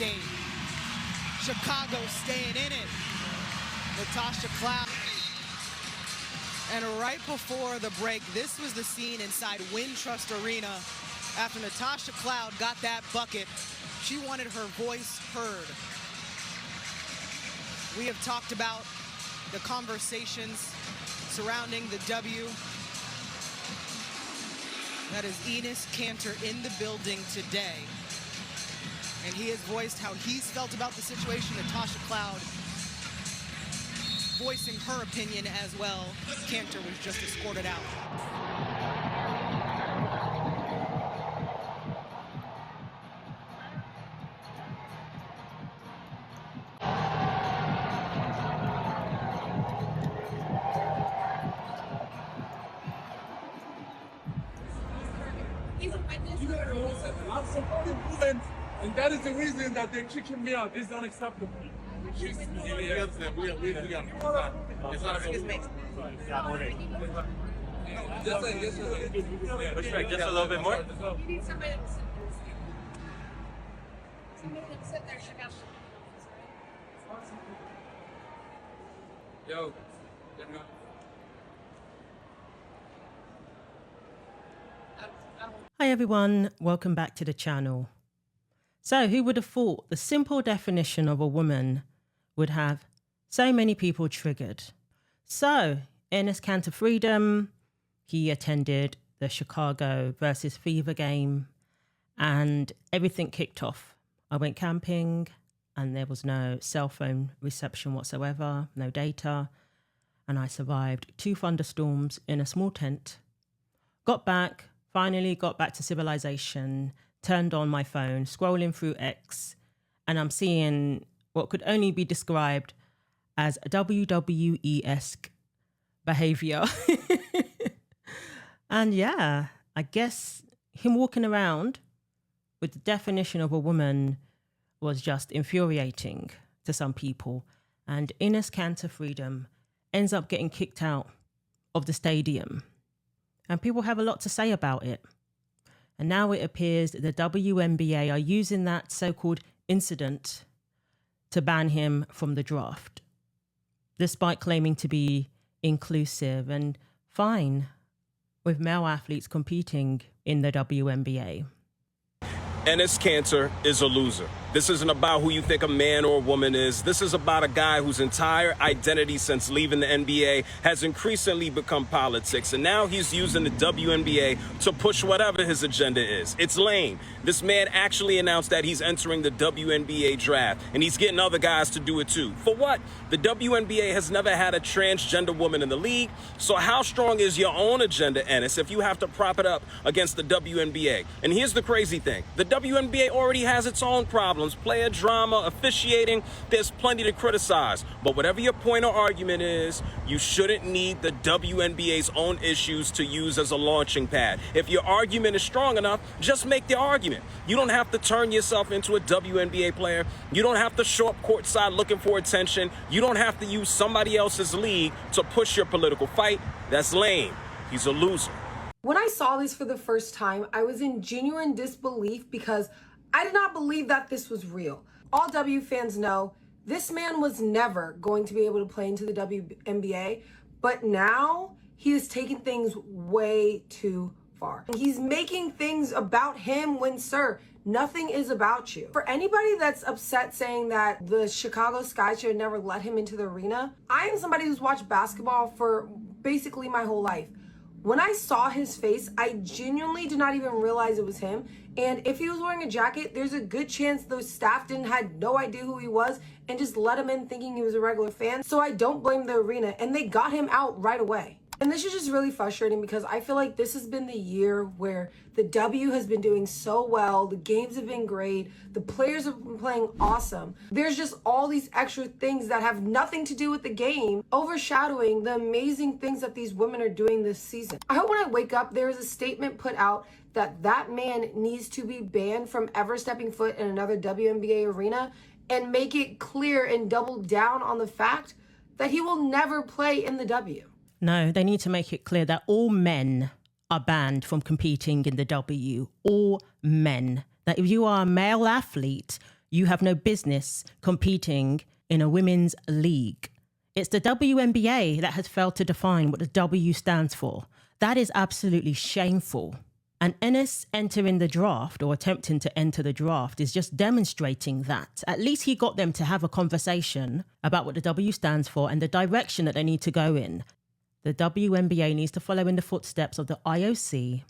game. Chicago staying in it. Natasha Cloud. And right before the break, this was the scene inside Wintrust Arena. After Natasha Cloud got that bucket, she wanted her voice heard. We have talked about the conversations surrounding the W. That is Enes Kanter in the building today. And he has voiced how he's felt about the situation. Natasha Cloud voicing her opinion as well. Kanter was just escorted out. And that is the reason that they're kicking me out. This is unacceptable. It's not Excuse me. just a little bit more. You need somebody to sit there. Somebody to sit there, check out the Yo. Hi everyone, welcome back to the channel. So who would have thought the simple definition of a woman would have so many people triggered? So Enes Kanter Freedom, he attended the Chicago versus Fever game and everything kicked off. I went camping and there was no cell phone reception whatsoever, no data. And I survived 2 thunderstorms in a small tent. Finally got back to civilization, turned on my phone, scrolling through X, and I'm seeing what could only be described as WWE-esque behavior. And yeah, I guess him walking around with the definition of a woman was just infuriating to some people. And Enes Kanter Freedom ends up getting kicked out of the stadium. And people have a lot to say about it. And now it appears that the WNBA are using that so-called incident to ban him from the draft, despite claiming to be inclusive and fine with male athletes competing in the WNBA. Enes Kanter is a loser. This isn't about who you think a man or a woman is. This is about a guy whose entire identity since leaving the NBA has increasingly become politics. And now he's using the WNBA to push whatever his agenda is. It's lame. This man actually announced that he's entering the WNBA draft, and he's getting other guys to do it too. For what? The WNBA has never had a transgender woman in the league. So how strong is your own agenda, Enes, if you have to prop it up against the WNBA? And here's the crazy thing. The WNBA already has its own problems. Player drama, officiating, there's plenty to criticize. But whatever your point or argument is, you shouldn't need the WNBA's own issues to use as a launching pad. If your argument is strong enough, just make the argument. You don't have to turn yourself into a WNBA player. You don't have to show up courtside looking for attention. You don't have to use somebody else's league to push your political fight. That's lame. He's a loser. When I saw this for the first time, I was in genuine disbelief because I did not believe that this was real. All W fans know this man was never going to be able to play into the WNBA, but now he is taking things way too far. He's making things about him when, sir, nothing is about you. For anybody that's upset saying that the Chicago Sky should have never let him into the arena, I am somebody who's watched basketball for basically my whole life. When I saw his face, I genuinely did not even realize it was him. And if he was wearing a jacket, there's a good chance the staff had no idea who he was and just let him in thinking he was a regular fan. So I don't blame the arena, and they got him out right away. And this is just really frustrating because I feel like this has been the year where the W has been doing so well. The games have been great. The players have been playing awesome. There's just all these extra things that have nothing to do with the game overshadowing the amazing things that these women are doing this season. I hope when I wake up, there is a statement put out that that man needs to be banned from ever stepping foot in another WNBA arena, and make it clear and double down on the fact that he will never play in the W. No, they need to make it clear that all men are banned from competing in the W. All men. That if you are a male athlete, you have no business competing in a women's league. It's the WNBA that has failed to define what the W stands for. That is absolutely shameful. And Enes entering the draft or attempting to enter the draft is just demonstrating that. At least he got them to have a conversation about what the W stands for and the direction that they need to go in. The WNBA needs to follow in the footsteps of the IOC,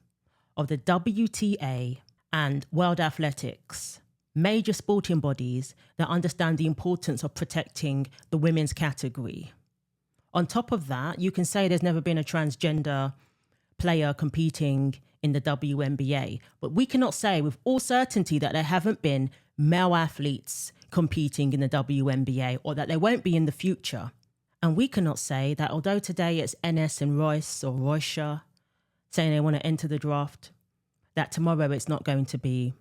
of the WTA, and World Athletics, major sporting bodies that understand the importance of protecting the women's category. On top of that, you can say there's never been a transgender player competing in the WNBA, but we cannot say with all certainty that there haven't been male athletes competing in the WNBA or that there won't be in the future. And we cannot say that although today it's Enes and Royce or Roysha saying they want to enter the draft, that tomorrow it's not going to be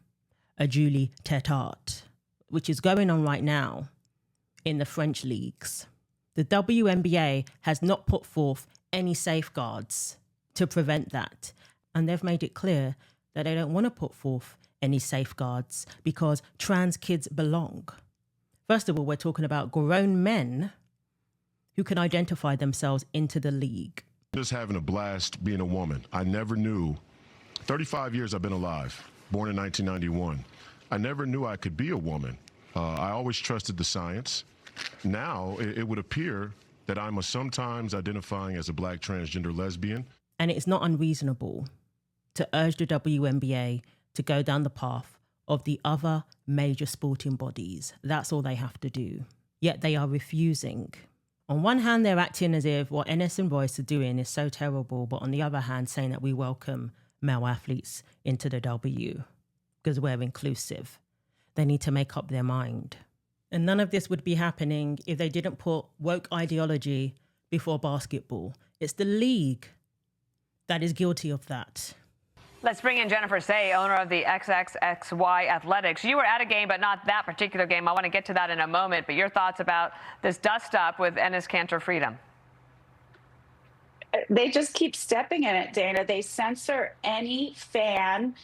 a Julie Tetart, which is going on right now in the French leagues. The WNBA has not put forth any safeguards to prevent that. And they've made it clear that they don't want to put forth any safeguards because trans kids belong. First of all, we're talking about grown men who can identify themselves into the league. Just having a blast being a woman. I never knew, 35 years I've been alive, born in 1991. I never knew I could be a woman. I always trusted the science. Now it would appear that I'm sometimes identifying as a black transgender lesbian. And it's not unreasonable to urge the WNBA to go down the path of the other major sporting bodies. That's all they have to do. Yet they are refusing. On one hand, they're acting as if what Enes and Royce are doing is so terrible, but on the other hand, saying that we welcome male athletes into the W because we're inclusive. They need to make up their mind. And none of this would be happening if they didn't put woke ideology before basketball. It's the league that is guilty of that. Let's bring in Jennifer Say, owner of the XXXY Athletics. You were at a game, but not that particular game. I want to get to that in a moment. But your thoughts about this dust-up with Enes Kanter Freedom? They just keep stepping in it, Dana. They censor any fan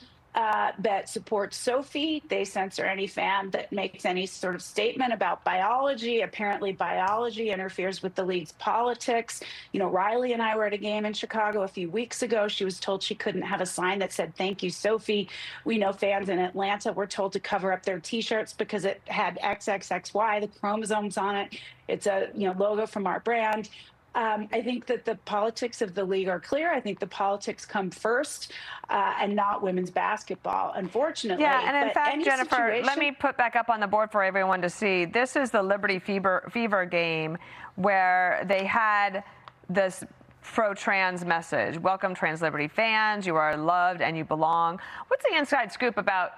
that supports Sophie. They censor any fan that makes any sort of statement about biology. Apparently, biology interferes with the league's politics. You know, Riley and I were at a game in Chicago a few weeks ago. She was told she couldn't have a sign that said, "Thank you, Sophie." We know fans in Atlanta were told to cover up their T-shirts because it had XXXY, the chromosomes on it. It's a logo from our brand. I think that the politics of the league are clear. I think the politics come first and not women's basketball, unfortunately. Yeah, and in fact, Jennifer, let me put back up on the board for everyone to see. This is the Liberty Fever game where they had this pro-trans message. Welcome, Trans Liberty fans. You are loved and you belong. What's the inside scoop about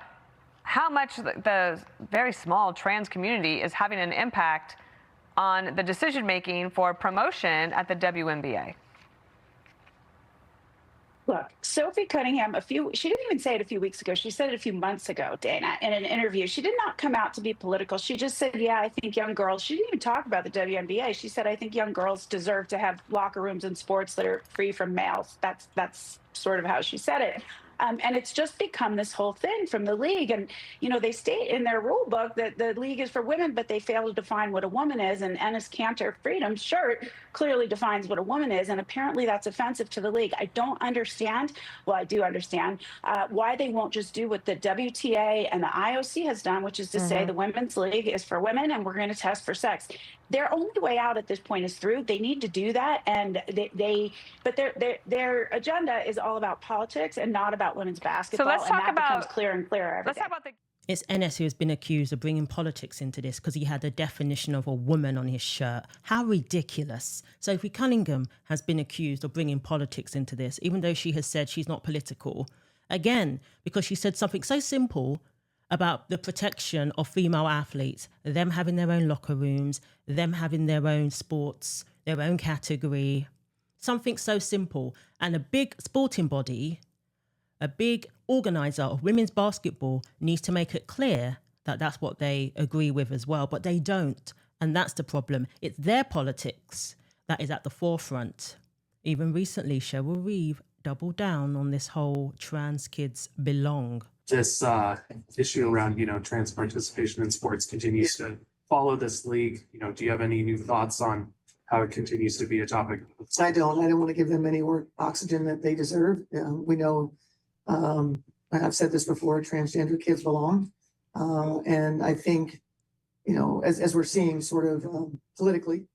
how much the very small trans community is having an impact on the decision-making for promotion at the WNBA? Look, Sophie Cunningham, she didn't even say it a few weeks ago. She said it a few months ago, Dana, in an interview. She did not come out to be political. She just said, yeah, I think young girls, she didn't even talk about the WNBA. She said, I think young girls deserve to have locker rooms in sports that are free from males. That's sort of how she said it. And it's just become this whole thing from the league. And, they state in their rule book that the league is for women, but they fail to define what a woman is. And Enes Kanter Freedom shirt clearly defines what a woman is. And apparently that's offensive to the league. I don't understand. Well, I do understand why they won't just do what the WTA and the IOC has done, which is to say the women's league is for women and we're going to test for sex. Their only way out at this point is through. They need to do that, and but their agenda is all about politics and not about women's basketball. So let's talk about, becomes clearer and clearer every day. Talk about It's Enes who has been accused of bringing politics into this because he had a definition of a woman on his shirt. How ridiculous. Sophie Cunningham has been accused of bringing politics into this, even though she has said she's not political. Again, because she said something so simple about the protection of female athletes, them having their own locker rooms, them having their own sports, their own category, something so simple. And a big sporting body, a big organizer of women's basketball needs to make it clear that that's what they agree with as well, but they don't. And that's the problem. It's their politics that is at the forefront. Even recently, Cheryl Reeve doubled down on this whole trans kids belong this issue around, trans participation in sports continues to follow this league. Do you have any new thoughts on how it continues to be a topic? I don't want to give them any more oxygen that they deserve. We know, and I've said this before, transgender kids belong. And I think, as we're seeing sort of politically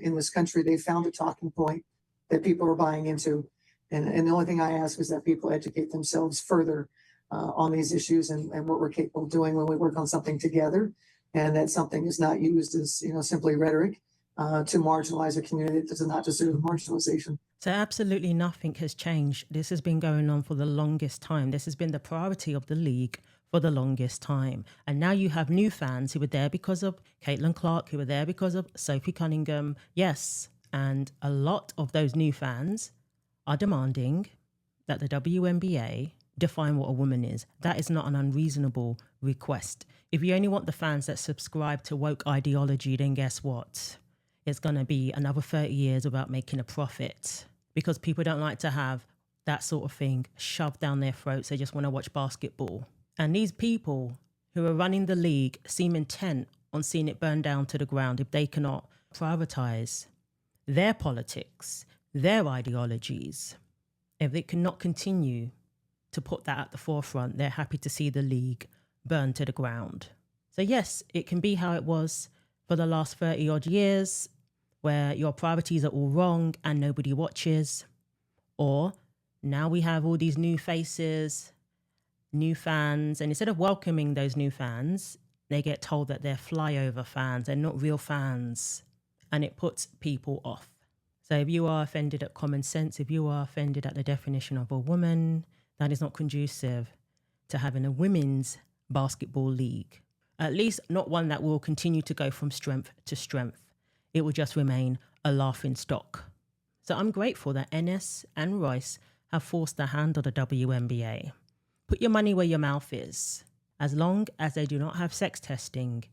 in this country, they found a talking point that people are buying into. And the only thing I ask is that people educate themselves further on these issues and what we're capable of doing when we work on something together, and that something is not used as, simply rhetoric to marginalize a community that does not deserve marginalization. So absolutely nothing has changed. This has been going on for the longest time. This has been the priority of the league for the longest time. And now you have new fans who were there because of Caitlin Clark, who were there because of Sophie Cunningham. Yes, and a lot of those new fans are demanding that the WNBA define what a woman is. That is not an unreasonable request. If you only want the fans that subscribe to woke ideology, then guess what? It's going to be another 30 years without making a profit, because people don't like to have that sort of thing shoved down their throats. They just want to watch basketball. And these people who are running the league seem intent on seeing it burn down to the ground if they cannot prioritize their politics, their ideologies. If they cannot continue to put that at the forefront, they're happy to see the league burn to the ground. So yes, it can be how it was for the last 30 odd years, where your priorities are all wrong and nobody watches. Or now we have all these new faces, new fans, and instead of welcoming those new fans, they get told that they're flyover fans, they're not real fans, and it puts people off. So if you are offended at common sense, if you are offended at the definition of a woman, that is not conducive to having a women's basketball league. At least not one that will continue to go from strength to strength. It will just remain a laughing stock. So I'm grateful that Enes and Royce have forced the hand of the WNBA. Put your money where your mouth is. As long as they do not have sex testing,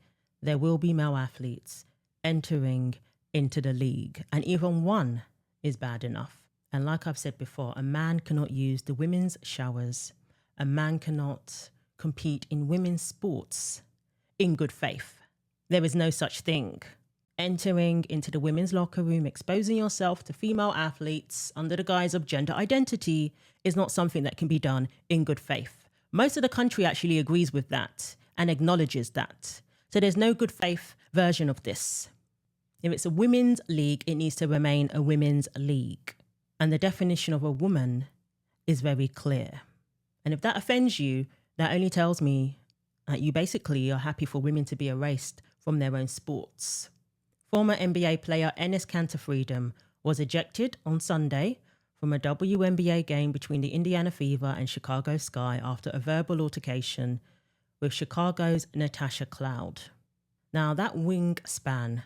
there will be male athletes entering into the league. And even one is bad enough. And like I've said before, a man cannot use the women's showers. A man cannot compete in women's sports in good faith. There is no such thing. Entering into the women's locker room, exposing yourself to female athletes under the guise of gender identity is not something that can be done in good faith. Most of the country actually agrees with that and acknowledges that. So there's no good faith version of this. If it's a women's league, it needs to remain a women's league. And the definition of a woman is very clear. And if that offends you, that only tells me that you basically are happy for women to be erased from their own sports. Former NBA player Enes Kanter Freedom was ejected on Sunday from a WNBA game between the Indiana Fever and Chicago Sky after a verbal altercation with Chicago's Natasha Cloud. Now, that wingspan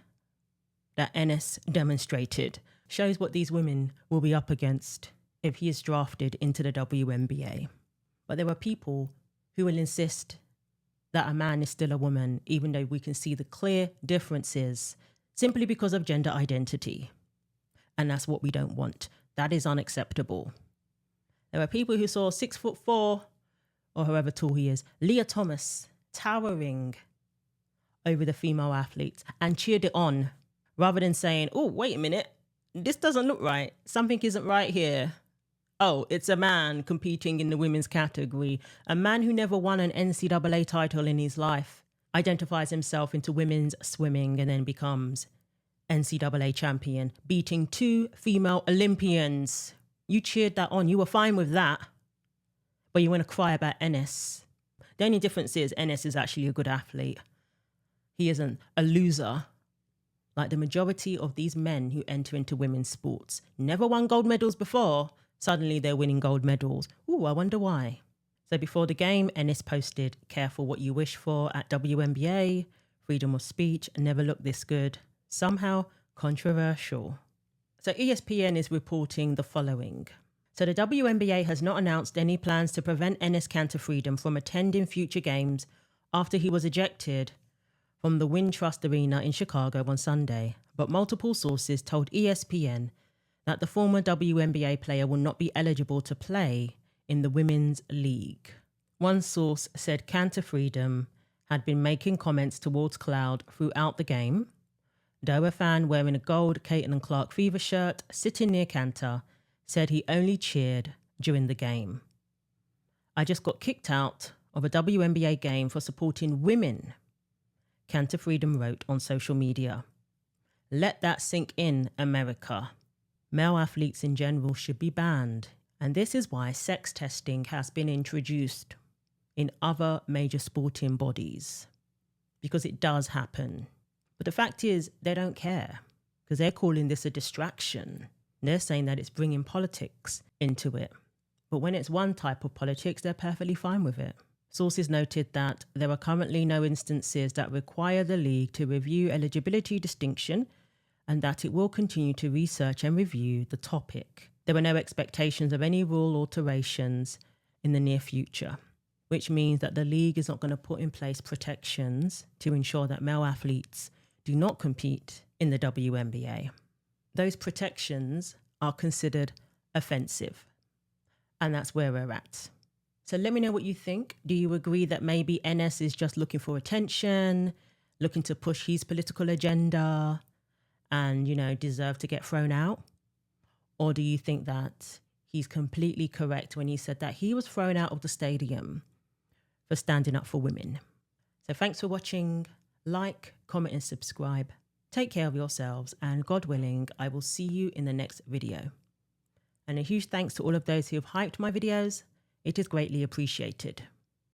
that Enes demonstrated shows what these women will be up against if he is drafted into the WNBA. But there are people who will insist that a man is still a woman, even though we can see the clear differences simply because of gender identity. And that's what we don't want. That is unacceptable. There are people who saw 6'4", or however tall he is, Leah Thomas, towering over the female athletes and cheered it on rather than saying, oh, wait a minute, this doesn't look right. Something isn't right here. Oh, it's a man competing in the women's category. A man who never won an NCAA title in his life identifies himself into women's swimming and then becomes NCAA champion, beating 2 female Olympians. You cheered that on. You were fine with that. But you want to cry about Enes. The only difference is Enes is actually a good athlete. He isn't a loser like the majority of these men who enter into women's sports. Never won gold medals before. Suddenly they're winning gold medals. Ooh, I wonder why. So before the game, Enes posted, careful what you wish for at WNBA. Freedom of speech never looked this good. Somehow controversial. So ESPN is reporting the following. So the WNBA has not announced any plans to prevent Enes Kanter Freedom from attending future games after he was ejected from the Wintrust Arena in Chicago on Sunday. But multiple sources told ESPN that the former WNBA player will not be eligible to play in the women's league. One source said Kanter Freedom had been making comments towards Cloud throughout the game, though a fan wearing a gold Caitlin Clark Fever shirt sitting near Kanter said he only cheered during the game. I just got kicked out of a WNBA game for supporting women, Kanter Freedom wrote on social media. Let that sink in, America. Male athletes in general should be banned, and this is why sex testing has been introduced in other major sporting bodies, because it does happen. But the fact is, they don't care, because they're calling this a distraction. They're saying that it's bringing politics into it. But when it's one type of politics, they're perfectly fine with it. Sources noted that there are currently no instances that require the league to review eligibility distinction, and that it will continue to research and review the topic. There were no expectations of any rule alterations in the near future, which means that the league is not going to put in place protections to ensure that male athletes do not compete in the WNBA. Those protections are considered offensive, and that's where we're at. So let me know what you think. Do you agree that maybe Enes is just looking for attention, looking to push his political agenda, and, deserve to get thrown out? Or do you think that he's completely correct when he said that he was thrown out of the stadium for standing up for women? So thanks for watching. Like, comment, and subscribe. Take care of yourselves, and God willing, I will see you in the next video. And a huge thanks to all of those who have hyped my videos. It is greatly appreciated.